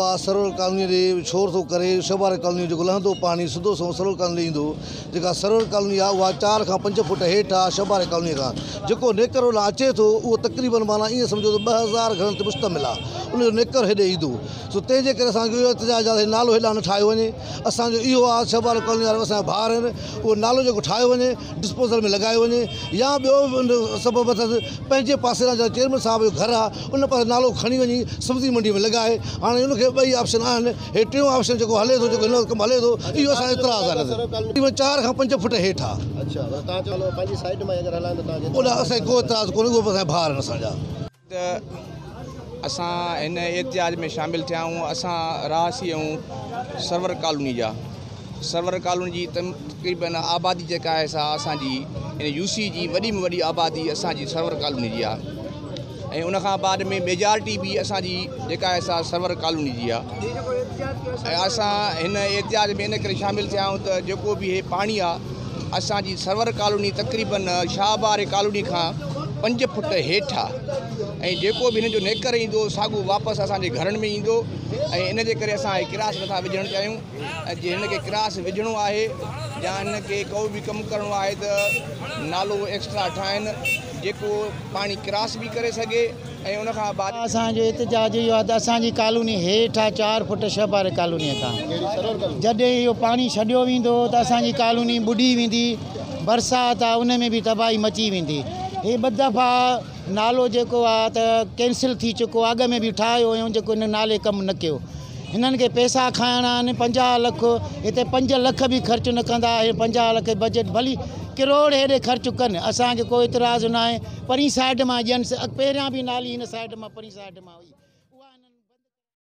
आहे server colony ॾे शोर थो करे शहबारे कॉलोनी जो लहंदो पाणी सिधो सरवर कॉलोनी ईंदो जेका सरवर कॉलोनी आहे उहा 4 खां 5 फुट हेठि आहे शहबारे कॉलोनी खां जेको नेकर ओला अचे थो उहो तक़रीबन माना ईअं सम्झो त 2000 घरनि ते मुश्तमिल आहे उनजो नेकर हेॾे ईंदो सो तंहिंजे करे असांखे इहो एहतजाज आहे नालो हेॾा न ठाहियो वञे असांजो इहो आहे शहबारे कॉलोनी वारा असांजा भाउर आहिनि उहो नालो जेको ठाहियो वञे डिस्पोजल में लॻायो वञे या ॿियो सबबु अथसि पंहिंजे पासे जा चेयरमैन साहिब जो घर आहे उन पासे नालो खणी वञी सब्ज़ी मंडी में लॻाए हाणे उनखे 2 ऑप्शन आहिनि हे टियों ऑप्शन जेको हले थो जेको हिन कमु हले थो इहो असांजो इतराज़ आहे तक़रीबन 4 खां 5 फुट हेठि आहे असांखे को इतराज़ कोन्हे उहो असांजा भाउर आहिनि असांजा असां हिन एहतजाज में शामिल थिया आहियूं असां रहावासी ऐं सरवर कॉलोनी जा सरवर कॉलोनी जी तक़रीबन आबादी जेका आहे सा असांजी हिन यूसी जी वॾी में वॾी आबादी असांजी सरवर कॉलोनी जी आहे ऐं उन खां बाद में मेजॉरिटी बि असांजी जेका आहे सा सरवर कॉलोनी जी आहे ऐं असां हिन एहतजाज में इन करे शामिल थिया आहियूं त जेको बि हे पाणी आहे असांजी सरवर कॉलोनी तक़रीबन शाहबारे कॉलोनी खां 5 फुट हेठि आहे ऐं जेको बि हिन जो नेकर ईंदो साॻियो वापसि असांजे घरनि में ईंदो ऐं इन जे करे असां क्रास नथा विझणु चाहियूं ऐं जे हिन खे क्रास विझणो आहे या हिन खे को बि कमु करिणो आहे त नालो एक्स्ट्रा ठाहिनि जेको पाणी क्रास बि करे सघे ऐं उन खां बाद असांजो एहतजाज इहो आहे त असांजी कॉलोनी हेठि आहे 4 फुट शहबारे कॉलोनीअ खां जॾहिं इहो पाणी छॾियो वेंदो त असांजी कॉलोनी ॿुॾी वेंदी बरसाति आहे उन में बि तबाही मची वेंदी हे 2 दफ़ा नालो जेको आहे त कैंसिल थी चुको अॻ में बि ठाहियो हुयो जेको हिन नाले कमु न कयो हिननि खे पैसा खाइणा आहिनि 50 लख हिते 5 लख बि ख़र्चु न कंदा 50 लख बजट भली करोड़ हेॾे ख़र्चु कनि असांखे कोई इतराज़ न आहे परी साइड मां ॼण पहिरियां बि नाली हिन साइड मां परी साइड मां हुई